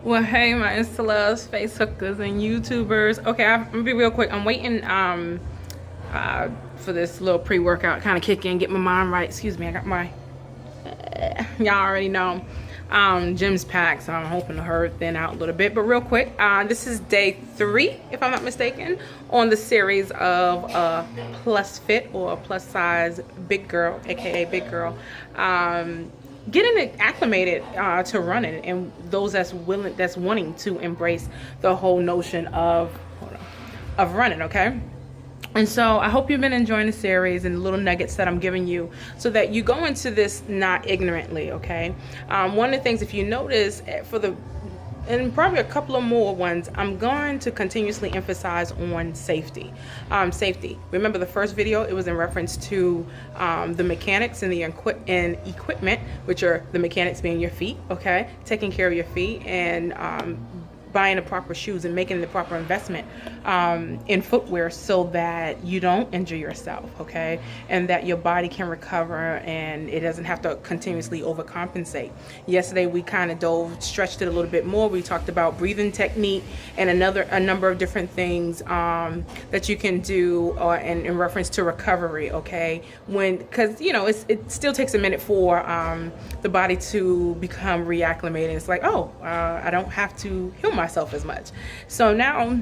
Well, hey, my Insta loves, face hookers, and YouTubers. Okay, I'm gonna be real quick. I'm waiting for this little pre-workout kind of kick in, get my mind right. Excuse me, I got my y'all already know gym's packed, so I'm hoping to hurt thin out a little bit. But real quick, this is day 3, if I'm not mistaken, on the series of plus fit or plus size big girl, aka big girl. Getting it acclimated to running, and those that's wanting to embrace the whole notion of running. Okay, and so I hope you've been enjoying the series and the little nuggets that I'm giving you, so that you go into this not ignorantly. Okay, one of the things, if you notice, and probably a couple of more ones, I'm going to continuously emphasize on safety. Safety. Remember the first video, it was in reference to the mechanics and the equipment, which are the mechanics being your feet, okay? Taking care of your feet and buying the proper shoes and making the proper investment in footwear so that you don't injure yourself, okay? And that your body can recover and it doesn't have to continuously overcompensate. Yesterday we kind of stretched it a little bit more. We talked about breathing technique and a number of different things that you can do in reference to recovery, okay? Because it still takes a minute for the body to become reacclimated. It's like, I don't have to heal myself as much. So now,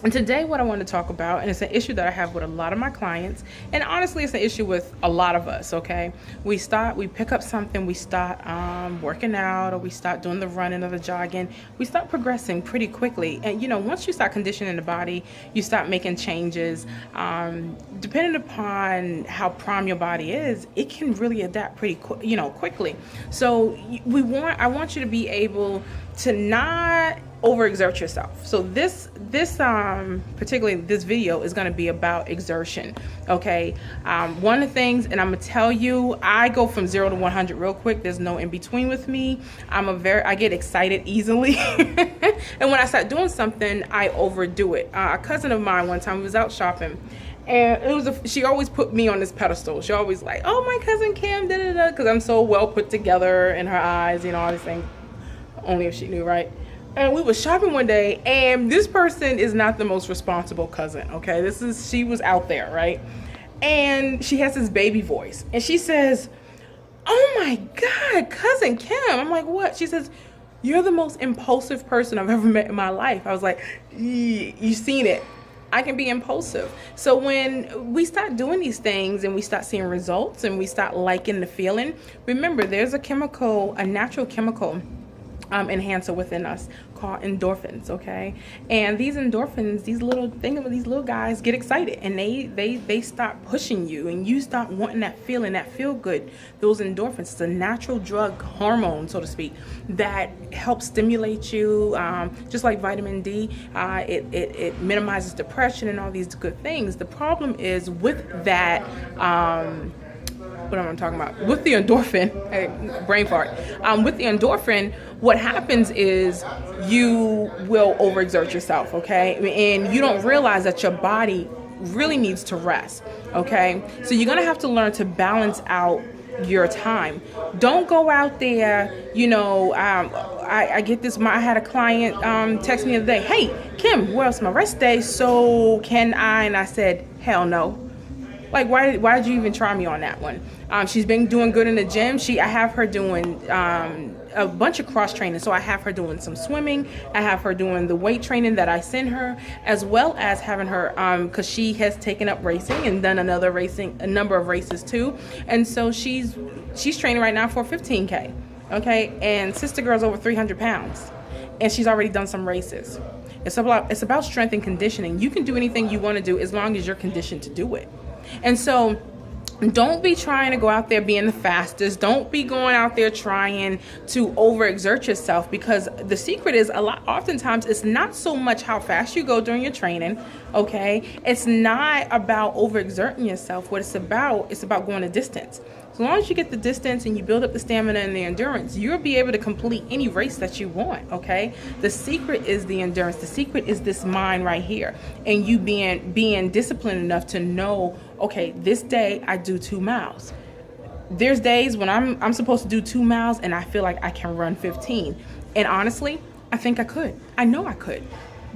and today what I want to talk about, and it's an issue that I have with a lot of my clients, and honestly it's an issue with a lot of us, okay? We pick up something, we start working out, or we start doing the running or the jogging, we start progressing pretty quickly. And once you start conditioning the body, you start making changes. Depending upon how prime your body is, it can really adapt pretty quickly. So I want you to be able to not overexert yourself. So this particularly this video is going to be about exertion, okay? One of the things, and I'm gonna tell you, I go from 0 to 100 real quick. There's no in between with me. I get excited easily and when I start doing something, I overdo it. A cousin of mine one time was out shopping, and she always put me on this pedestal. She always like, oh, my cousin Kim, da da da, because I'm so well put together in her eyes, all these things. Only if she knew, right? And we were shopping one day, and this person is not the most responsible cousin, okay? She was out there, right? And she has this baby voice, and she says, oh my God, cousin Kim. I'm like, what? She says, you're the most impulsive person I've ever met in my life. I was like, you seen it. I can be impulsive. So when we start doing these things and we start seeing results and we start liking the feeling, remember there's a natural chemical enhancer within us called endorphins, okay? And these endorphins, these little guys get excited, and they start pushing you, and you start wanting that feeling, that feel good. Those endorphins, it's a natural drug hormone, so to speak, that helps stimulate you, just like vitamin D. It minimizes depression and all these good things. The problem is with that, what am I talking about? With the endorphin, brain fart. With the endorphin, what happens is you will overexert yourself, okay? And you don't realize that your body really needs to rest, okay? So you're gonna have to learn to balance out your time. Don't go out there, I get this, I had a client text me the other day, hey, Kim, well, it's my rest day, so can I? And I said, hell no. Like, why did you even try me on that one? She's been doing good in the gym. I have her doing a bunch of cross training. So I have her doing some swimming. I have her doing the weight training that I send her, as well as having her, because she has taken up racing and done a number of races too. And so she's training right now for 15K, okay? And Sister Girl's over 300 pounds, and she's already done some races. It's about strength and conditioning. You can do anything you want to do as long as you're conditioned to do it. And so don't be trying to go out there being the fastest. Don't be going out there trying to overexert yourself, because the secret is oftentimes it's not so much how fast you go during your training, okay? It's not about overexerting yourself. What it's about going a distance. As long as you get the distance and you build up the stamina and the endurance, you'll be able to complete any race that you want, okay? The secret is the endurance. The secret is this mind right here, and you being disciplined enough to know, okay, this day I do 2 miles. There's days when I'm supposed to do 2 miles and I feel like I can run 15. And honestly, I think I could. I know I could.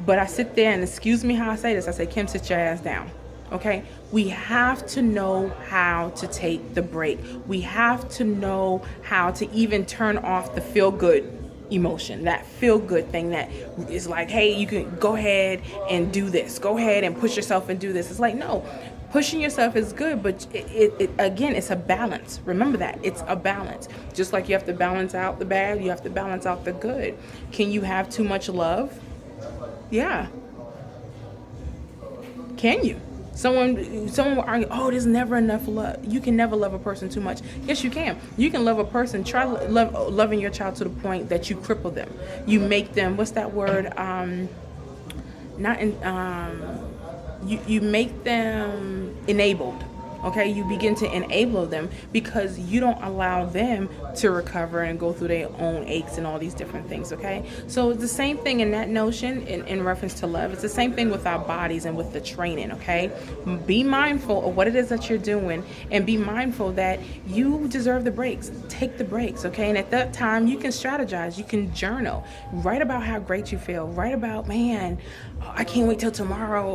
But I sit there and, excuse me how I say this, I say, Kim, sit your ass down. Okay? We have to know how to take the break. We have to know how to even turn off the feel good emotion, that feel good thing that is like, hey, you can go ahead and do this. Go ahead and push yourself and do this. It's like, no, pushing yourself is good, but it again, it's a balance. Remember that. It's a balance. Just like you have to balance out the bad, you have to balance out the good. Can you have too much love? Yeah. Can you? Someone will argue, oh, there's never enough love. You can never love a person too much. Yes, you can. You can love a person. Try loving your child to the point that you cripple them. You make them, what's that word? You make them enabled. Okay, you begin to enable them because you don't allow them to recover and go through their own aches and all these different things. Okay, so it's the same thing in that notion in reference to love. It's the same thing with our bodies and with the training. Okay, be mindful of what it is that you're doing and be mindful that you deserve the breaks. Take the breaks. Okay, and at that time you can strategize, you can journal, write about how great you feel, write about, man, I can't wait till tomorrow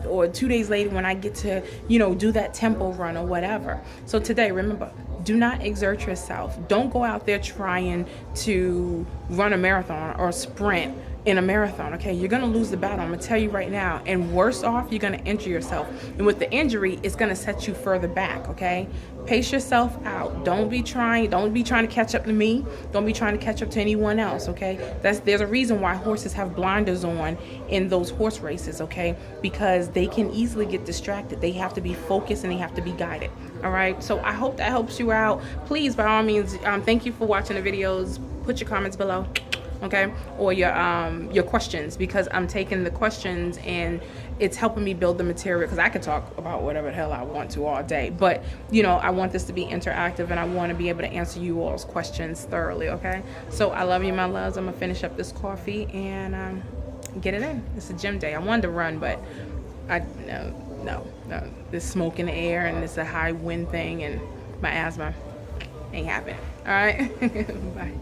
or 2 days later when I get to, do that tempo run or whatever. So today, remember, do not exert yourself. Don't go out there trying to run a marathon or sprint in a marathon. Okay, you're gonna lose the battle. I'm gonna tell you right now. And worse off, you're gonna injure yourself. And with the injury, it's gonna set you further back. Okay, pace yourself out. Don't be trying to catch up to me. Don't be trying to catch up to anyone else. Okay, there's a reason why horses have blinders on in those horse races. Okay, because they can easily get distracted. They have to be focused and they have to be guided. All right, so I hope that helps you out. Please, by all means, thank you for watching the videos. Put your comments below. Okay, or your questions, because I'm taking the questions and it's helping me build the material, because I could talk about whatever the hell I want to all day, but I want this to be interactive and I want to be able to answer you all's questions thoroughly. Okay, so I love you, my loves. I'm gonna finish up this coffee and get it in. It's a gym day. I wanted to run, but no, there's smoke in the air and it's a high wind thing and my asthma ain't happening. All right. Bye.